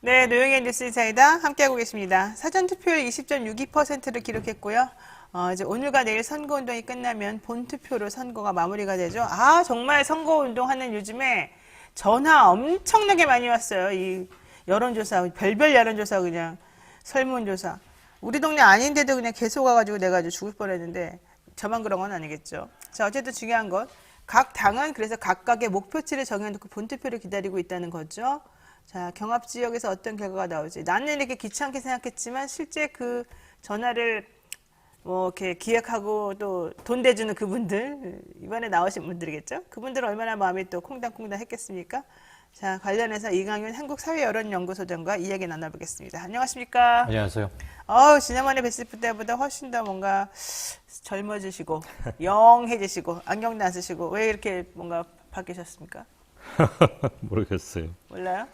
네, 노영의 뉴스인사이다 함께하고 계십니다. 사전투표율 20.62%를 기록했고요. 이제 오늘과 내일 선거운동이 끝나면 본투표로 선거가 마무리가 되죠. 정말 선거운동 하는 요즘에 전화 엄청나게 많이 왔어요. 이 여론조사, 별별 여론조사 그냥 설문조사. 우리 동네 아닌데도 그냥 계속 와가지고 내가 아주 죽을 뻔했는데 저만 그런 건 아니겠죠. 자, 어쨌든 중요한 건 각 당은 그래서 각각의 목표치를 정해놓고 본투표를 기다리고 있다는 거죠. 자, 경합 지역에서 어떤 결과가 나올지. 나는 이렇게 귀찮게 생각했지만 실제 그 전화를 뭐 이렇게 기획하고 또 돈 대주는 그분들, 이번에 나오신 분들이겠죠? 그분들은 얼마나 마음이 또 콩당콩당 했겠습니까? 자, 관련해서 이강윤 한국사회여론연구소장과 이야기 나눠보겠습니다. 안녕하십니까? 안녕하세요. 지난번에 뵀을 때보다 훨씬 더 뭔가 젊어지시고, 영해지시고, 안경도 안 쓰시고, 왜 이렇게 뭔가 바뀌셨습니까? 모르겠어요. 몰라요?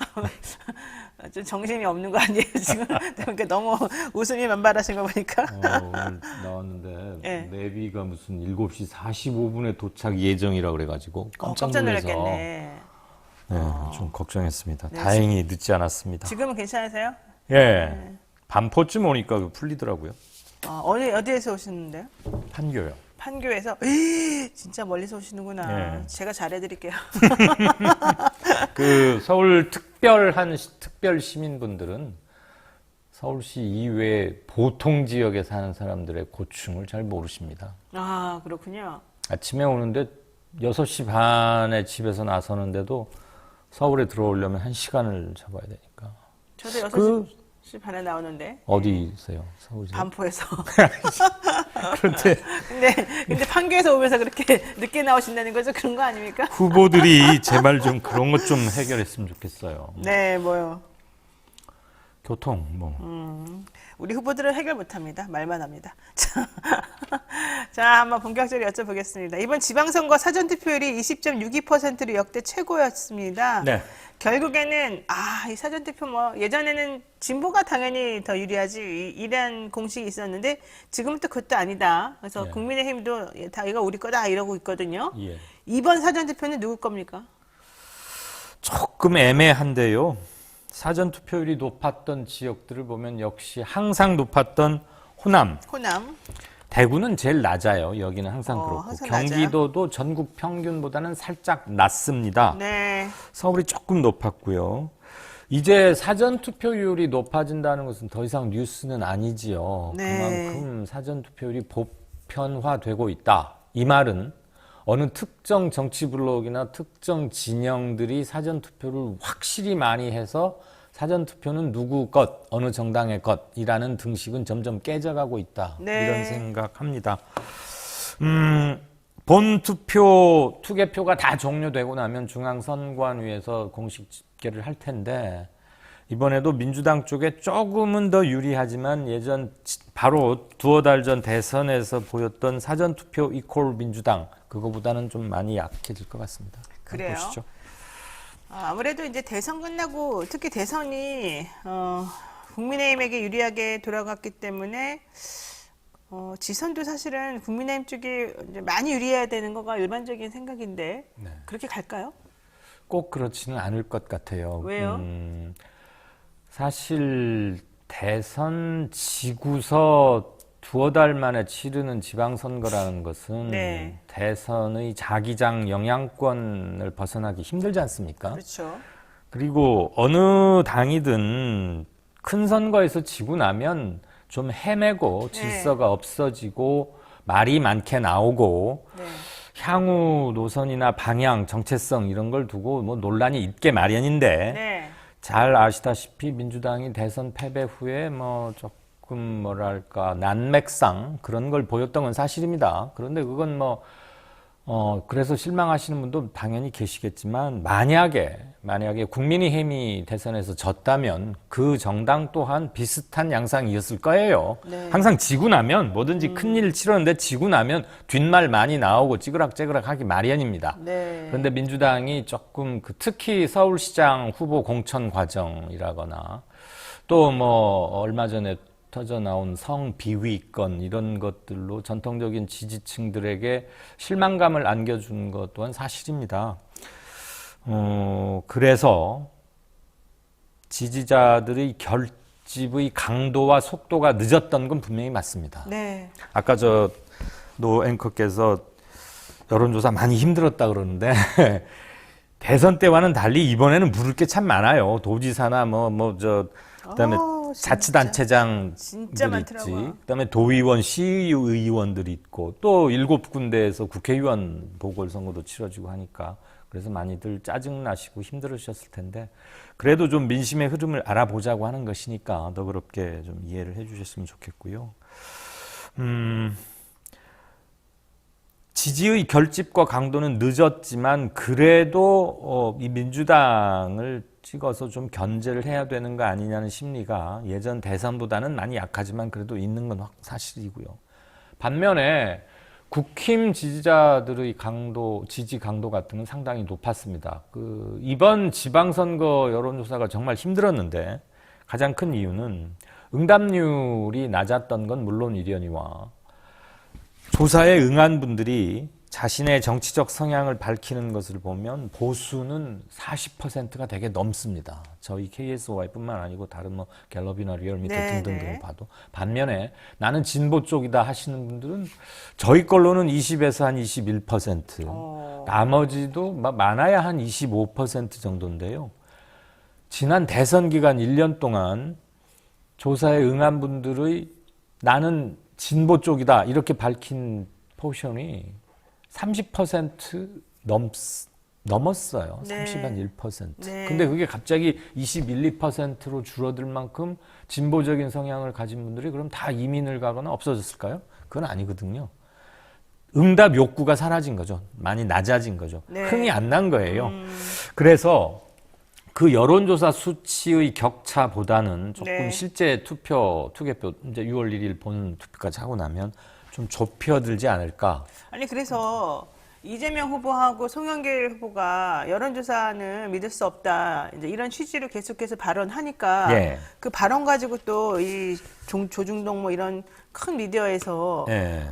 좀 정신이 없는 거 아니에요, 지금? 그러니까 너무 웃음이 만발하신 거 보니까. 오늘 나왔는데 네. 내비가 무슨 7시 45분에 도착 예정이라 그래가지고 깜짝 깜짝 놀라서 놀랐겠네. 좀 걱정했습니다. 네, 다행히 늦지 않았습니다. 지금은 괜찮으세요? 예, 반포쯤 오니까 풀리더라고요. 어디에서 오시는데요? 판교요. 판교에서? 진짜 멀리서 오시는구나. 예. 제가 잘해드릴게요. 그 서울 특별 시민분들은 서울시 이외 보통 지역에 사는 사람들의 고충을 잘 모르십니다. 그렇군요. 아침에 오는데 6시 반에 집에서 나서는데도 서울에 들어오려면 1시간을 잡아야 되니까. 저도 6시 반에 나오는데. 어디세요? 서울이세요? 반포에서. 그런데 근데 판교에서 오면서 그렇게 늦게 나오신다는 거죠? 그런 거 아닙니까? 후보들이 제발 좀 그런 것 좀 해결했으면 좋겠어요. 네, 뭐요? 교통, 뭐. 우리 후보들은 해결 못합니다. 말만 합니다. 자, 한번 본격적으로 여쭤보겠습니다. 이번 지방선거 사전투표율이 20.62%로 역대 최고였습니다. 네. 결국에는 이 사전투표 예전에는 진보가 당연히 더 유리하지 이런 공식이 있었는데 지금은 또 그것도 아니다. 그래서 네. 국민의힘도 다 이거 우리 거다 이러고 있거든요. 예. 이번 사전투표는 누구 겁니까? 조금 애매한데요. 사전 투표율이 높았던 지역들을 보면 역시 항상 높았던 호남, 호남. 대구는 제일 낮아요. 여기는 항상 그렇고 항상 경기도도 전국 평균보다는 살짝 낮습니다. 네. 서울이 조금 높았고요. 이제 사전 투표율이 높아진다는 것은 더 이상 뉴스는 아니지요. 네. 그만큼 사전 투표율이 보편화되고 있다. 이 말은 어느 특정 정치 블록이나 특정 진영들이 사전 투표를 확실히 많이 해서 사전 투표는 누구 것, 어느 정당의 것이라는 등식은 점점 깨져가고 있다. 네. 이런 생각합니다. 본 투표, 투개표가 다 종료되고 나면 중앙선관위에서 공식 집계를 할 텐데 이번에도 민주당 쪽에 조금은 더 유리하지만 예전 바로 두어 달 전 대선에서 보였던 사전투표 이퀄 민주당 그거보다는 좀 많이 약해질 것 같습니다. 그래요? 보시죠. 아무래도 이제 대선 끝나고 특히 대선이 국민의힘에게 유리하게 돌아갔기 때문에 지선도 사실은 국민의힘 쪽이 이제 많이 유리해야 되는 거가 일반적인 생각인데 네. 그렇게 갈까요? 꼭 그렇지는 않을 것 같아요. 왜요? 사실 대선 지구서 두어 달 만에 치르는 지방선거라는 것은 네. 대선의 자기장 영향권을 벗어나기 힘들지 않습니까? 그렇죠. 그리고 어느 당이든 큰 선거에서 지고 나면 좀 헤매고 질서가 없어지고 말이 많게 나오고 네. 향후 노선이나 방향, 정체성 이런 걸 두고 뭐 논란이 있게 마련인데 네. 잘 아시다시피 민주당이 대선 패배 후에 뭐 조금 뭐랄까 난맥상 그런 걸 보였던 건 사실입니다. 그런데 그건 그래서 실망하시는 분도 당연히 계시겠지만 만약에 국민의힘이 대선에서 졌다면 그 정당 또한 비슷한 양상이었을 거예요. 네. 항상 지고 나면 뭐든지 큰일 치렀는데 지고 나면 뒷말 많이 나오고 찌그락찌그락 하기 마련입니다. 네. 그런데 민주당이 조금 특히 서울시장 후보 공천 과정이라거나 또 얼마 전에 터져 나온 성비위권 이런 것들로 전통적인 지지층들에게 실망감을 안겨준 것 또한 사실입니다. 그래서 지지자들의 결집의 강도와 속도가 늦었던 건 분명히 맞습니다. 네. 아까 노 앵커께서 여론조사 많이 힘들었다 그러는데 대선 때와는 달리 이번에는 물을 게 참 많아요. 도지사나 그다음에 진짜. 자치단체장들이 진짜 있지. 많더라고요. 그다음에 도의원, 시의원들이 있고 또 7군데에서 국회의원 보궐선거도 치러지고 하니까 그래서 많이들 짜증나시고 힘들으셨을 텐데 그래도 좀 민심의 흐름을 알아보자고 하는 것이니까 너그럽게 좀 이해를 해주셨으면 좋겠고요. 지지의 결집과 강도는 늦었지만 그래도 이 민주당을 찍어서 좀 견제를 해야 되는 거 아니냐는 심리가 예전 대선보다는 많이 약하지만 그래도 있는 건 사실이고요. 반면에 국힘 지지자들의 지지 강도 같은 건 상당히 높았습니다. 이번 지방선거 여론조사가 정말 힘들었는데 가장 큰 이유는 응답률이 낮았던 건 물론 일견이와 조사에 응한 분들이 자신의 정치적 성향을 밝히는 것을 보면 보수는 40%가 되게 넘습니다. 저희 KSOI뿐만 아니고 다른 갤럽이나 리얼미터 등등등 봐도. 반면에 나는 진보 쪽이다 하시는 분들은 저희 걸로는 20에서 한 21%, 나머지도 많아야 한 25% 정도인데요. 지난 대선 기간 1년 동안 조사에 응한 분들의 나는 진보 쪽이다 이렇게 밝힌 포션이 30% 넘었어요. 네. 31%. 네. 근데 그게 갑자기 21, 2%로 줄어들 만큼 진보적인 성향을 가진 분들이 그럼 다 이민을 가거나 없어졌을까요? 그건 아니거든요. 응답 욕구가 사라진 거죠. 많이 낮아진 거죠. 네. 흥이 안 난 거예요. 그래서 그 여론조사 수치의 격차보다는 조금 네. 실제 투개표 이제 6월 1일 본 투표까지 하고 나면 좀 좁혀들지 않을까. 아니 그래서 이재명 후보하고 송영길 후보가 여론조사는 믿을 수 없다 이제 이런 취지로 계속해서 발언하니까 예. 그 발언 가지고 또 이 조중동 이런 큰 미디어에서 예.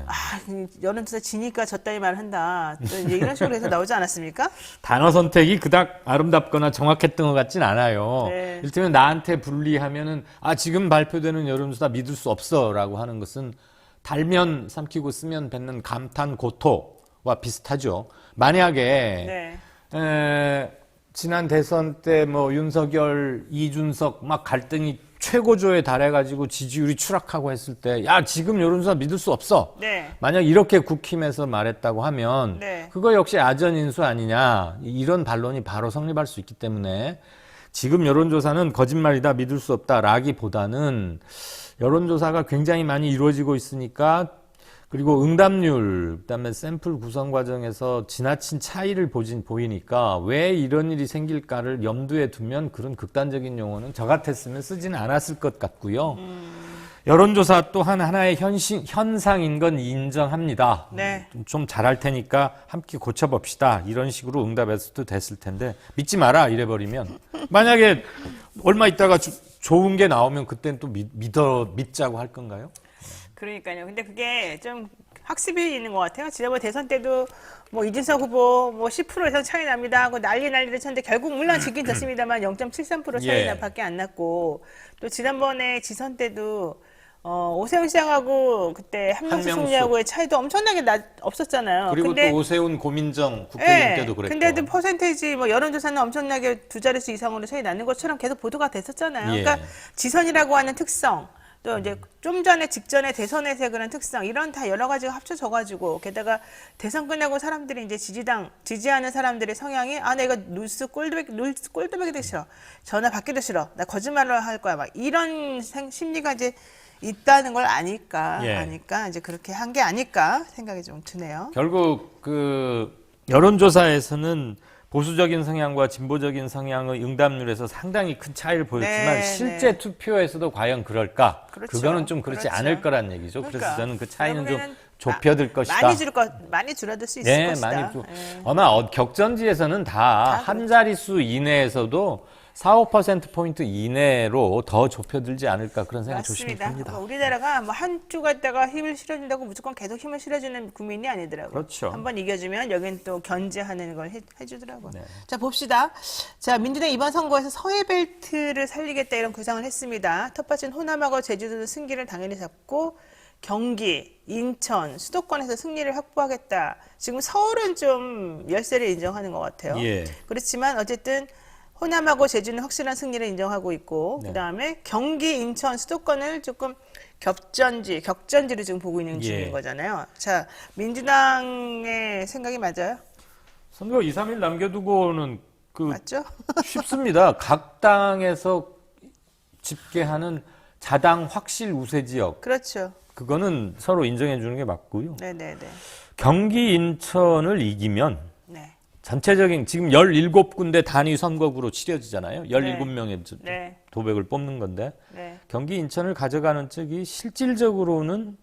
여론조사 지니까 졌다니 말한다 또 이제 이런 식으로 해서 나오지 않았습니까? 단어 선택이 그닥 아름답거나 정확했던 것 같진 않아요. 네. 이를테면 나한테 불리하면은 지금 발표되는 여론조사 믿을 수 없어라고 하는 것은 달면 삼키고 쓰면 뱉는 감탄 고토와 비슷하죠. 만약에 지난 대선 때 윤석열, 이준석 막 갈등이 최고조에 달해가지고 지지율이 추락하고 했을 때 지금 여론조사 믿을 수 없어. 네. 만약 이렇게 국힘에서 말했다고 하면 네. 그거 역시 아전인수 아니냐 이런 반론이 바로 성립할 수 있기 때문에 지금 여론조사는 거짓말이다 믿을 수 없다라기보다는 여론조사가 굉장히 많이 이루어지고 있으니까 그리고 응답률 그다음에 샘플 구성 과정에서 지나친 차이를 보이니까 왜 이런 일이 생길까를 염두에 두면 그런 극단적인 용어는 저 같았으면 쓰지는 않았을 것 같고요. 여론조사 또한 하나의 현상인 건 인정합니다. 네. 좀 잘할 테니까 함께 고쳐봅시다. 이런 식으로 응답했어도 됐을 텐데 믿지 마라 이래버리면 만약에 얼마 있다가 좋은 게 나오면 그때는 또 믿자고 할 건가요? 그러니까요. 근데 그게 좀 학습이 있는 것 같아요. 지난번 대선 때도 이준석 후보 10% 이상 차이 납니다 하고 난리를 쳤는데 결국 물론 지긴 졌습니다만 0.73% 차이 밖에 안 났고 또 지난번에 지선 때도 오세훈 시장하고 그때 한명숙 총리하고의 차이도 엄청나게 없었잖아요. 그리고 근데, 또 오세훈 고민정 국회의원 때도 그랬고. 근데도 퍼센테이지 여론조사는 엄청나게 두 자릿수 이상으로 차이 나는 것처럼 계속 보도가 됐었잖아요. 예. 그러니까 지선이라고 하는 특성 또 이제 좀 전에 직전에 대선에서의 그런 특성 이런 다 여러 가지가 합쳐져가지고 게다가 대선 끝나고 사람들이 이제 지지하는 사람들의 성향이 내가 뉴스 꼴드백이 되기 싫어 전화 받기도 싫어 나 거짓말을 할 거야 막 이런 심리가 이제 있다는 걸 아니까 이제 그렇게 한 게 아닐까 생각이 좀 드네요. 결국 여론조사에서는 보수적인 성향과 진보적인 성향의 응답률에서 상당히 큰 차이를 보였지만 실제 투표에서도 과연 그럴까? 그렇죠. 그거는 좀 그렇지 않을 거란 얘기죠. 그러니까. 그래서 저는 그 차이는 좀 좁혀들 것이다. 많이 줄어들 수 있을 것이다. 아마 격전지에서는 다 한 자릿수 이내에서도 4~5%포인트 이내로 더 좁혀들지 않을까 그런 생각 조심히 맞습니다. 듭니다. 우리나라가 뭐 한주 갔다가 힘을 실어준다고 무조건 계속 힘을 실어주는 국민이 아니더라고요. 그렇죠. 한번 이겨주면 여긴 또 견제하는 걸 해주더라고요. 네. 자, 봅시다. 자, 민주당 이번 선거에서 서해벨트를 살리겠다 이런 구상을 했습니다. 텃밭인 호남하고 제주도는 승기를 당연히 잡고 경기, 인천, 수도권에서 승리를 확보하겠다. 지금 서울은 좀 열세를 인정하는 것 같아요. 예. 그렇지만 어쨌든 호남하고 제주는 확실한 승리를 인정하고 있고 네. 그다음에 경기, 인천, 수도권을 조금 격전지를 지금 보고 있는 예. 중인 거잖아요. 자, 민주당의 생각이 맞아요? 선거 2~3일 남겨두고는 맞죠? 쉽습니다. 각 당에서 집계하는 자당 확실 우세 지역 그렇죠. 그거는 서로 인정해 주는 게 맞고요. 네네네. 경기 인천을 이기면 네. 전체적인 지금 17군데 단위 선거구로 치러지잖아요. 17명의 네. 도백을 뽑는 건데 네. 경기 인천을 가져가는 쪽이 실질적으로는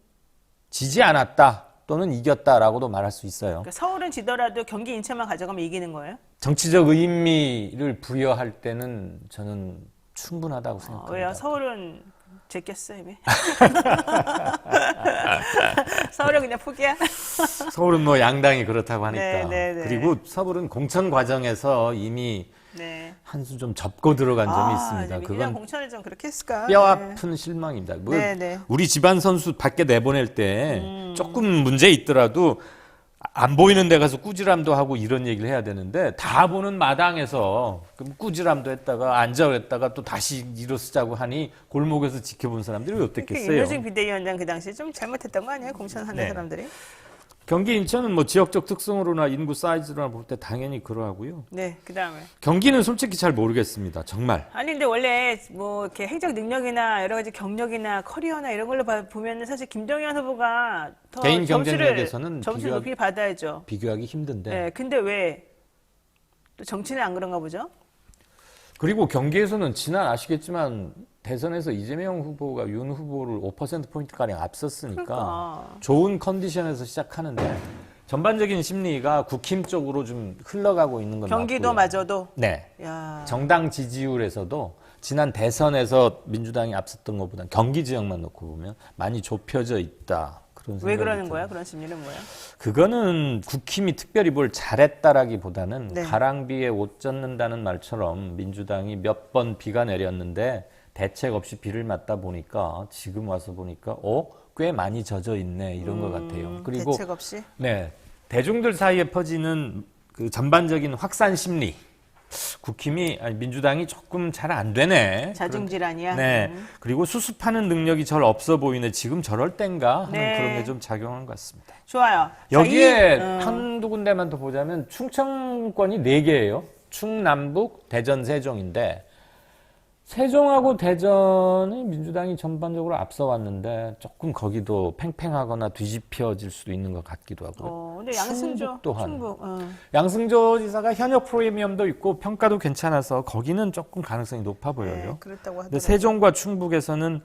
지지 않았다 또는 이겼다라고도 말할 수 있어요. 그러니까 서울은 지더라도 경기, 인천만 가져가면 이기는 거예요? 정치적 의미를 부여할 때는 저는 충분하다고 생각합니다. 왜요? 서울은 제꼈어 이미. 서울은 그냥 포기야? 서울은 뭐 양당이 그렇다고 하니까. 네. 그리고 서울은 공천 과정에서 이미 네. 한 수 좀 접고 들어간 점이 있습니다. 민주당 그건 공천을 좀 그렇게 했을까? 뼈 네. 아픈 실망입니다. 뭐 네. 우리 집안 선수 밖에 내보낼 때 조금 문제 있더라도 안 보이는 데 가서 꾸지람도 하고 이런 얘기를 해야 되는데 다 보는 마당에서 그럼 꾸지람도 했다가 앉아있다가 또 다시 일어서자고 하니 골목에서 지켜본 사람들이 왜 어땠겠어요? 윤여준 비대위원장 그 당시에 좀 잘못했던 거 아니에요? 공천하는 네. 사람들이? 경기 인천은 뭐 지역적 특성으로나 인구 사이즈로나 볼 때 당연히 그러하고요. 네, 그 다음에. 경기는 솔직히 잘 모르겠습니다. 정말. 아니, 근데 원래 뭐 이렇게 행정 능력이나 여러 가지 경력이나 커리어나 이런 걸로 보면은 사실 김동연 후보가 더 개인 경쟁력에서는 점수를 높이 받아야죠. 비교하기 힘든데. 네, 근데 왜 또 정치는 안 그런가 보죠? 그리고 경기에서는 지난 아시겠지만 대선에서 이재명 후보가 윤 후보를 5%포인트가량 앞섰으니까 그러니까. 좋은 컨디션에서 시작하는데 전반적인 심리가 국힘 쪽으로 좀 흘러가고 있는 건 경기도 맞고요. 마저도. 네. 야. 정당 지지율에서도 지난 대선에서 민주당이 앞섰던 것보다 경기 지역만 놓고 보면 많이 좁혀져 있다. 그런 왜 생각이 그러는 들어요. 거야? 그런 심리는 뭐야? 그거는 국힘이 특별히 뭘 잘했다라기보다는 네. 가랑비에 옷 젖는다는 말처럼 민주당이 몇 번 비가 내렸는데 대책 없이 비를 맞다 보니까 지금 와서 보니까 꽤 많이 젖어 있네 이런 것 같아요. 그리고 대책 없이? 네, 대중들 사이에 퍼지는 그 전반적인 확산 심리. 국힘이 아니 민주당이 조금 잘 안 되네. 자중질환이야? 네. 그리고 수습하는 능력이 절 없어 보이네. 지금 저럴 땐가 하는 네. 그런 게 좀 작용한 것 같습니다. 좋아요. 여기에 자, 한두 군데만 더 보자면 충청권이 4개예요. 충남북, 대전, 세종인데 세종하고 대전이 민주당이 전반적으로 앞서 왔는데 조금 거기도 팽팽하거나 뒤집혀질 수도 있는 것 같기도 하고요. 근데 양승조, 충북 또한. 충북. 양승조 지사가 현역 프리미엄도 있고 평가도 괜찮아서 거기는 조금 가능성이 높아 보여요. 네, 그렇다고 근데 하더라고요. 세종과 충북에서는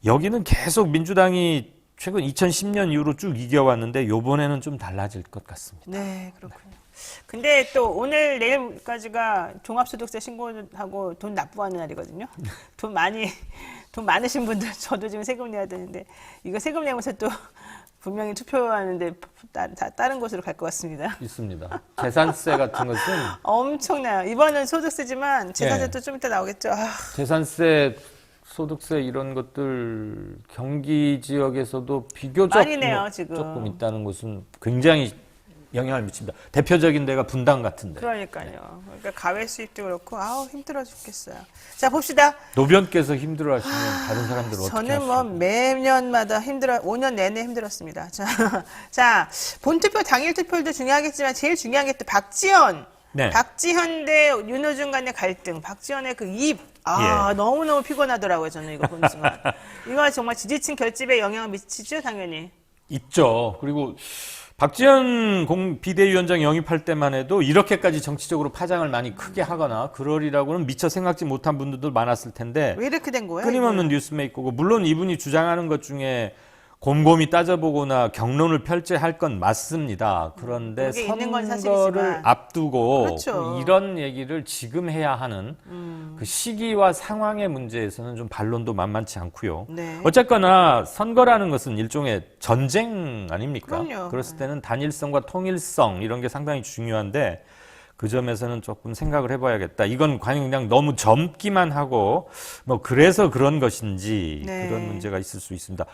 여기는 계속 민주당이 최근 2010년 이후로 쭉 이겨왔는데 요번에는 좀 달라질 것 같습니다. 네, 그렇군요. 근데 또 오늘 내일까지가 종합소득세 신고하고 돈 납부하는 날이거든요. 돈 많으신 분들 저도 지금 세금 내야 되는데 이거 세금 내면서 또 분명히 투표하는데 다른 곳으로 갈 것 같습니다. 있습니다. 재산세 같은 것은 엄청나요. 이번은 소득세지만 재산세도 좀 이따 나오겠죠. 재산세, 소득세 이런 것들 경기 지역에서도 비교적 많이 내요, 지금. 조금 있다는 것은 굉장히 영향을 미칩니다. 대표적인 데가 분당 같은데. 그러니까요. 그러니까 가외 수입도 그렇고 힘들어 죽겠어요. 자, 봅시다. 노변께서 힘들어하시면 다른 사람들 어떻게 저는 뭐 하시죠? 매년마다 5년 내내 힘들었습니다. 자, 본투표 당일 투표도 중요하겠지만 제일 중요한 게 또 박지원. 네. 박지현 대 윤호중 간의 갈등. 박지원의 그 입. 예. 너무너무 피곤하더라고요. 저는 이거 보는 순간. 이거 정말 지지층 결집에 영향을 미치죠, 당연히. 있죠. 그리고 박지원 비대위원장 영입할 때만 해도 이렇게까지 정치적으로 파장을 많이 크게 하거나 그러리라고는 미처 생각지 못한 분들도 많았을 텐데 왜 이렇게 된 거예요? 끊임없는 이거는? 뉴스메이커고 물론 이분이 주장하는 것 중에 곰곰이 따져보거나 경론을 펼쳐야 할 건 맞습니다. 그런데 그게 있는 건 선거를 사실이지만. 앞두고 그렇죠. 이런 얘기를 지금 해야 하는 그 시기와 상황의 문제에서는 좀 반론도 만만치 않고요. 네. 어쨌거나 선거라는 것은 일종의 전쟁 아닙니까? 그럼요. 그랬을 때는 단일성과 통일성 이런 게 상당히 중요한데 그 점에서는 조금 생각을 해봐야겠다. 이건 그냥 너무 젊기만 하고 뭐 그래서 그런 것인지 네. 그런 문제가 있을 수 있습니다.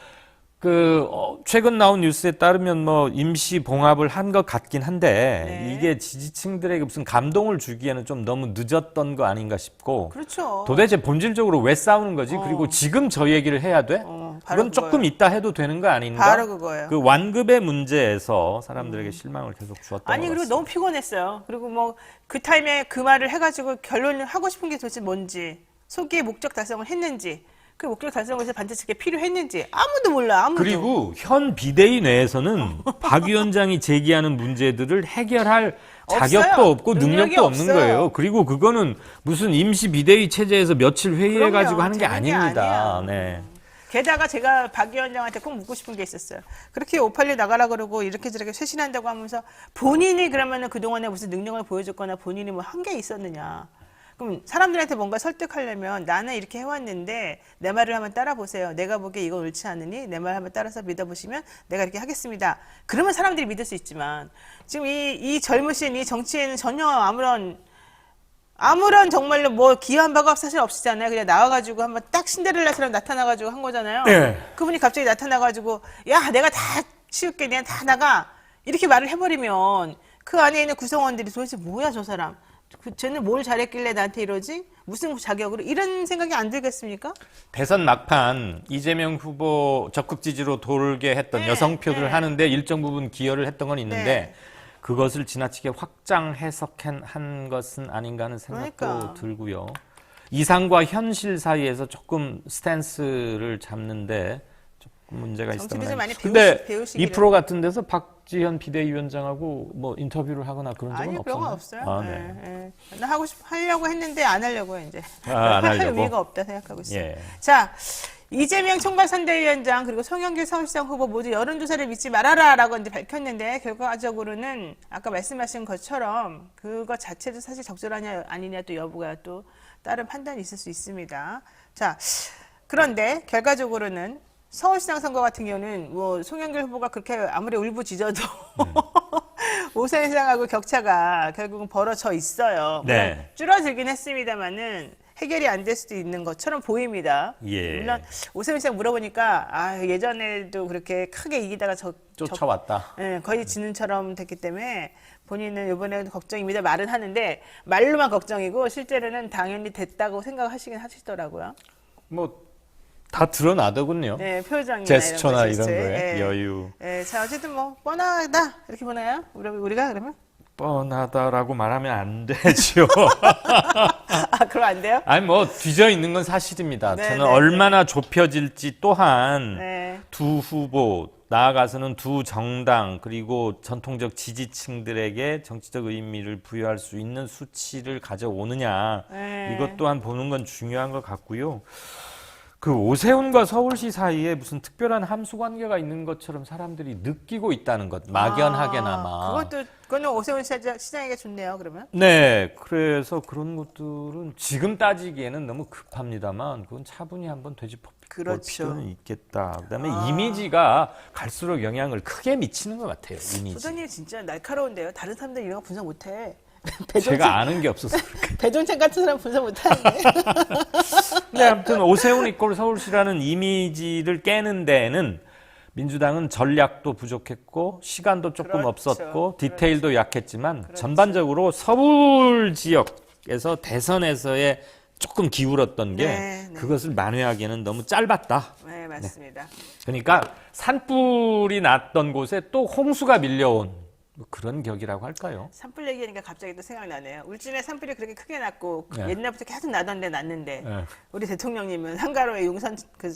최근 나온 뉴스에 따르면 뭐 임시 봉합을 한 것 같긴 한데 네. 이게 지지층들에게 무슨 감동을 주기에는 좀 너무 늦었던 거 아닌가 싶고 그렇죠. 도대체 본질적으로 왜 싸우는 거지? 그리고 지금 저 얘기를 해야 돼? 바로 그건 조금 그거예요. 이따 해도 되는 거 아닌가? 바로 그거예요. 그 완급의 문제에서 사람들에게 실망을 계속 주었던 아니 것 그리고 같습니다. 너무 피곤했어요. 그리고 뭐 그 타임에 그 말을 해가지고 결론을 하고 싶은 게 도대체 뭔지, 소기의 목적 달성을 했는지, 그 목적 달성을 위해서 반드시 그게 필요했는지 아무도 몰라. 아무도. 그리고 현 비대위 내에서는 박 위원장이 제기하는 문제들을 해결할 자격도 없어요. 없고 능력이 능력도 없는 없어요. 거예요. 그리고 그거는 무슨 임시 비대위 체제에서 며칠 회의해가지고 그럼요. 하는 게 되는 게 아닙니다. 아니야. 네. 게다가 제가 박 위원장한테 꼭 묻고 싶은 게 있었어요. 그렇게 586 나가라 그러고 이렇게 저렇게 쇄신한다고 하면서 본인이 그러면은 그동안에 무슨 능력을 보여줬거나 본인이 뭐 한 게 있었느냐. 그럼 사람들한테 뭔가 설득하려면 나는 이렇게 해왔는데 내 말을 한번 따라보세요. 내가 보기에 이건 옳지 않으니 내 말 한번 따라서 믿어보시면 내가 이렇게 하겠습니다. 그러면 사람들이 믿을 수 있지만 지금 이 젊으신 이 정치에는 전혀 아무런 정말로 뭐 기여한 바가 사실 없으잖아요. 그냥 나와가지고 한번 딱 신데렐라처럼 나타나가지고 한 거잖아요. 네. 그분이 갑자기 나타나가지고 야 내가 다 치울게 내가 다 나가 이렇게 말을 해버리면 그 안에 있는 구성원들이 도대체 뭐야 저 사람 쟤는 뭘 잘했길래 나한테 이러지? 무슨 자격으로? 이런 생각이 안 들겠습니까? 대선 막판 이재명 후보 적극 지지로 돌게 했던 네, 여성표들을 네. 하는데 일정 부분 기여를 했던 건 있는데 네. 그것을 지나치게 확장 해석한 것은 아닌가 하는 생각도 그러니까. 들고요. 이상과 현실 사이에서 조금 스탠스를 잡는데 조금 문제가 정치를 있었던 좀 많이 근데 배우시기를. 2프로 같은 데서 박지현 비대위원장하고 뭐 인터뷰를 하거나 그런 적은 아니 그런 건 없어요. 없었나요? 아, 네. 예. 나 하려고 했는데 안 하려고요 이제. 안 할 하려고? 의미가 없다 생각하고 있어요. 예. 자. 이재명 총괄선대위원장 그리고 송영길 서울시장 후보 모두 여론조사를 믿지 말아라라고 이제 밝혔는데 결과적으로는 아까 말씀하신 것처럼 그것 자체도 사실 적절하냐 아니냐 또 여부가 또 다른 판단이 있을 수 있습니다. 자 그런데 결과적으로는 서울시장 선거 같은 경우는 뭐 송영길 후보가 그렇게 아무리 울부짖어도 오세훈 시장하고 격차가 결국은 벌어져 있어요. 네. 물론 줄어들긴 했습니다만은. 해결이 안 될 수도 있는 것처럼 보입니다. 예. 물론 오세훈 씨가 물어보니까 예전에도 그렇게 크게 이기다가 쫓아왔다. 거의 지는처럼 됐기 때문에 본인은 이번에도 걱정입니다 말은 하는데 말로만 걱정이고 실제로는 당연히 됐다고 생각하시긴 하시더라고요. 뭐 다 드러나더군요. 네, 표정이나 제스처나 이런 제스처에. 거에 여유. 자 어쨌든 뭐 뻔하다 이렇게 보나요? 우리가 그러면? 뻔하다라고 말하면 안 되죠. 그럼 안 돼요? 아니 뭐 뒤져 있는 건 사실입니다. 네, 저는 네, 얼마나 좁혀질지 또한 네. 두 후보 나아가서는 두 정당 그리고 전통적 지지층들에게 정치적 의미를 부여할 수 있는 수치를 가져오느냐 네. 이것 또한 보는 건 중요한 것 같고요. 그 오세훈과 서울시 사이에 무슨 특별한 함수 관계가 있는 것처럼 사람들이 느끼고 있다는 것 막연하게나마. 그거는 오세훈 시장에게 좋네요. 그러면. 네, 그래서 그런 것들은 지금 따지기에는 너무 급합니다만 그건 차분히 한번 되짚어 볼 그렇죠. 필요는 있겠다. 그다음에 이미지가 갈수록 영향을 크게 미치는 것 같아요. 이미지. 소장님 진짜 날카로운데요. 다른 사람들 이런 거 분석 못해. 제가 아는 게 없어서 그렇게. 배종찬 같은 사람 분석 못하는데. 근데 아무튼 오세훈 이꼴 서울시라는 이미지를 깨는 데에는 민주당은 전략도 부족했고 시간도 조금 그렇죠. 없었고 디테일도 약했지만 전반적으로 서울 지역에서 대선에서의 조금 기울었던 게 네. 그것을 만회하기에는 너무 짧았다. 네, 맞습니다. 그러니까 산불이 났던 곳에 또 홍수가 밀려온 뭐 그런 격이라고 할까요? 산불 얘기하니까 갑자기 또 생각나네요. 울진에 산불이 그렇게 크게 났고 네. 옛날부터 계속 나던데 났는데 네. 우리 대통령님은 한가로에 용산 그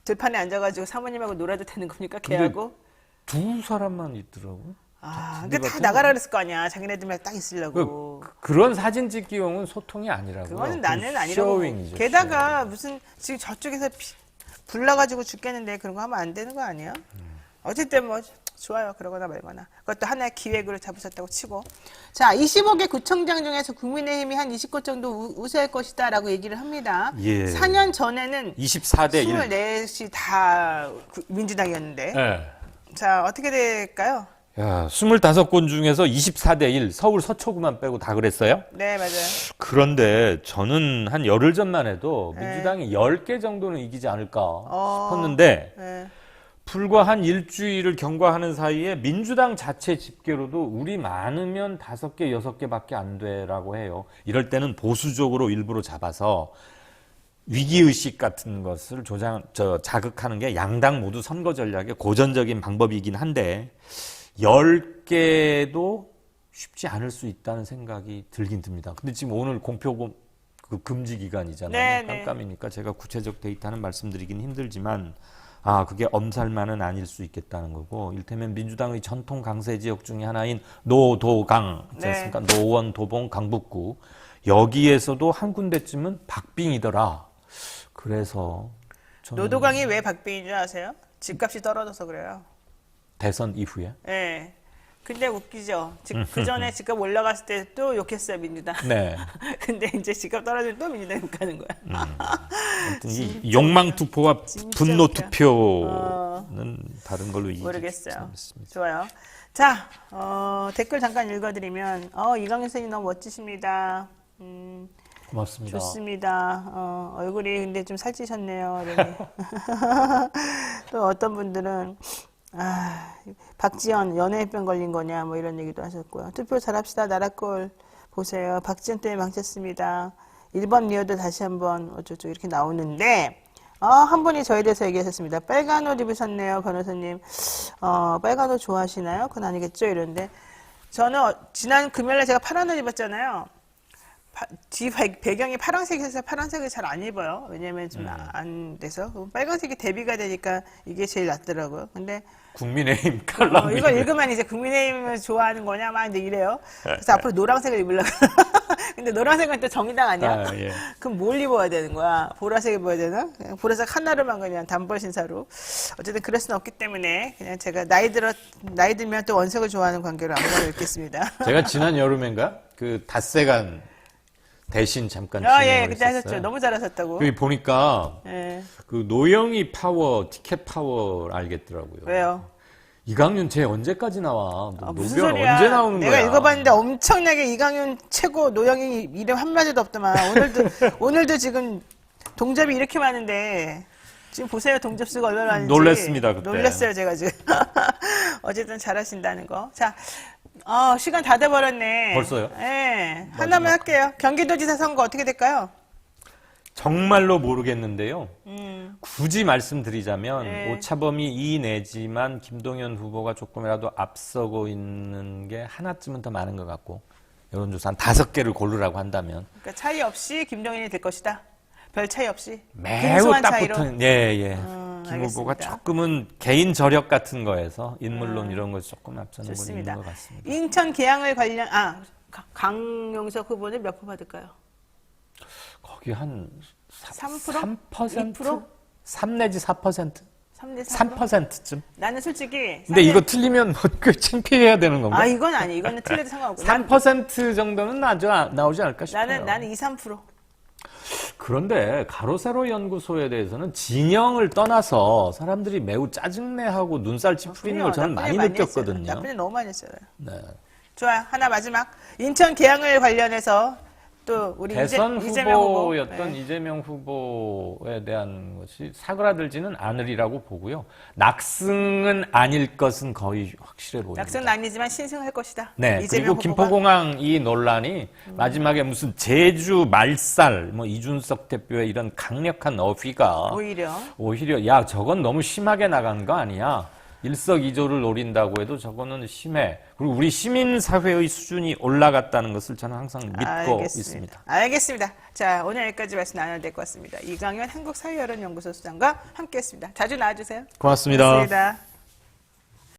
들판에 앉아가지고 사모님하고 놀아도 되는 겁니까? 근데 걔하고? 두 사람만 있더라고. 그러니까 다 나가라 그랬을 거 아니야. 자기네들만 딱 있으려고. 그런 사진 찍기용은 소통이 아니라고요. 그거는 나는 그건 아니라고. 쇼윙이죠, 게다가 무슨 지금 저쪽에서 불나가지고 죽겠는데 그런 거 하면 안 되는 거 아니에요? 어쨌든 뭐 좋아요. 그러거나 말거나. 그것도 하나의 기획으로 잡으셨다고 치고. 자, 25개 구청장 중에서 국민의힘이 한 20곳 정도 우세할 것이다 라고 얘기를 합니다. 예. 4년 전에는 24대 1. 24시 다 민주당이었는데. 네. 자, 어떻게 될까요? 야, 25곳 중에서 24대 1, 서울 서초구만 빼고 다 그랬어요? 네, 맞아요. 그런데 저는 한 열흘 전만 해도 네. 민주당이 10개 정도는 이기지 않을까 싶었는데 네. 불과 한 일주일을 경과하는 사이에 민주당 자체 집계로도 우리 많으면 5개, 6개밖에 안 돼라고 해요. 이럴 때는 보수적으로 일부러 잡아서 위기의식 같은 것을 자극하는 게 양당 모두 선거 전략의 고전적인 방법이긴 한데 10개도 쉽지 않을 수 있다는 생각이 들긴 듭니다. 근데 지금 오늘 공표 금지 기간이잖아요. 네, 깜깜이니까 제가 구체적 데이터는 말씀드리긴 힘들지만 그게 엄살만은 아닐 수 있겠다는 거고 일테면 민주당의 전통 강세 지역 중에 하나인 노도강 있지 않습니까? 노원, 도봉, 강북구 여기에서도 한 군데쯤은 박빙이더라. 그래서 저는 노도강이 왜 박빙인 줄 아세요? 집값이 떨어져서 그래요. 대선 이후에 네. 근데 웃기죠. 그 전에 집값 올라갔을 때 또 욕했어요, 민주당. 네. 근데 이제 집값 떨어지면 또 민주당 욕하는 거야. 아무튼 이 욕망 투표와 분노 웃겨. 투표는 다른 걸로 모르겠어요. 이해했습니다. 좋아요. 자, 댓글 잠깐 읽어드리면, 이강윤 선생님 너무 멋지십니다. 고맙습니다. 좋습니다. 얼굴이 근데 좀 살찌셨네요. 이러니. 또 어떤 분들은, 박지연 연예인병 걸린 거냐, 뭐 이런 얘기도 하셨고요. 투표 잘합시다. 나라꼴 보세요. 박지연 때문에 망쳤습니다. 1번 리어도 다시 한번 어쩌고 이렇게 나오는데, 한 분이 저에 대해서 얘기하셨습니다. 빨간 옷 입으셨네요, 변호사님. 빨간 옷 좋아하시나요? 그건 아니겠죠? 이러는데, 저는 지난 금요일에 제가 파란 옷 입었잖아요. 뒤 배경이 파란색이어서 파란색을 잘 안 입어요. 왜냐면 좀 안 돼서. 빨간색이 대비가 되니까 이게 제일 낫더라고요. 근데 국민의힘 칼럼 이거 읽으면 이제 국민의힘을 좋아하는 거냐 막 이제 이래요. 그래서 앞으로 노란색을 입으려고. 근데 노란색은 또 정의당 아니야? 예. 그럼 뭘 입어야 되는 거야? 보라색 입어야 되나? 그냥 보라색 하나로만 그냥 단벌 신사로. 어쨌든 그럴 수는 없기 때문에 그냥 제가 나이 들면 또 원색을 좋아하는 관계로 아무거나 읽겠습니다. 제가 지난 여름엔가 그 닷새간 대신 잠깐 예, 진행을 그때 했었어요. 하셨죠. 너무 잘하셨다고. 여기 보니까 예. 그 노영희 파워, 티켓 파워 알겠더라고요. 왜요? 이강윤 쟤 언제까지 나와? 무슨 노변 소리야? 언제 나오는 내가 거야? 읽어봤는데 엄청나게 이강윤 최고, 노영희 이름 한마디도 없더만. 오늘도 지금 동접이 이렇게 많은데 지금 보세요. 동접 수가 얼마나 많은지. 놀랬습니다, 그때. 놀랬어요, 제가 지금. 어쨌든 잘하신다는 거. 자, 시간 다 돼버렸네. 벌써요? 네. 하나만 할게요. 경기도지사 선거 어떻게 될까요? 정말로 모르겠는데요. 굳이 말씀드리자면 네. 오차범위 2 내지만 김동연 후보가 조금이라도 앞서고 있는 게 하나쯤은 더 많은 것 같고 여론조사 한 5개를 고르라고 한다면 그러니까 차이 없이 김동연이 될 것이다. 별 차이 없이. 매우 근소한 딱 차이로. 붙은 김 후보가 알겠습니다. 조금은 개인 저력 같은 거에서 인물론 이런 거 조금 앞서는 건 좋습니다. 있는 것 같습니다. 인천 계양을 관련 강용석 후보는 몇 표 받을까요? 거기 한 3%? 3%? 2%? 3 내지 4%? 3대 3%? 3%쯤? 나는 솔직히 근데 이거 틀리면 꽤 창피해야 되는 건가? 이건 아니. 이거는 틀려도 상관없고. 3% 정도는 나오지 않을까 싶어요. 나는 2, 3%. 그런데 가로세로 연구소에 대해서는 진영을 떠나서 사람들이 매우 짜증내하고 눈살 찌푸리는 걸 저는 많이 느꼈거든요. 나쁜 일 너무 많이 했어요. 네. 좋아요. 하나 마지막. 인천 계양을 관련해서 또 우리 대선 이재명 후보. 후보였던 네. 이재명 후보에 대한 것이 사그라들지는 않으리라고 보고요. 낙승은 아닐 것은 거의 확실해 보입니다. 낙선은 아니지만 신승할 것이다. 네, 이재명 그리고 후보가. 김포공항 이 논란이 마지막에 무슨 제주 말살, 뭐 이준석 대표의 이런 강력한 어휘가 오히려 야 저건 너무 심하게 나간 거 아니야? 일석이조를 노린다고 해도 저거는 심해. 그리고 우리 시민사회의 수준이 올라갔다는 것을 저는 항상 믿고 있습니다. 알겠습니다. 자, 오늘 여기까지 말씀 나눠야 될 것 같습니다. 이강현 한국사회여론연구소 수장과 함께했습니다. 자주 나와주세요. 고맙습니다. 고맙습니다.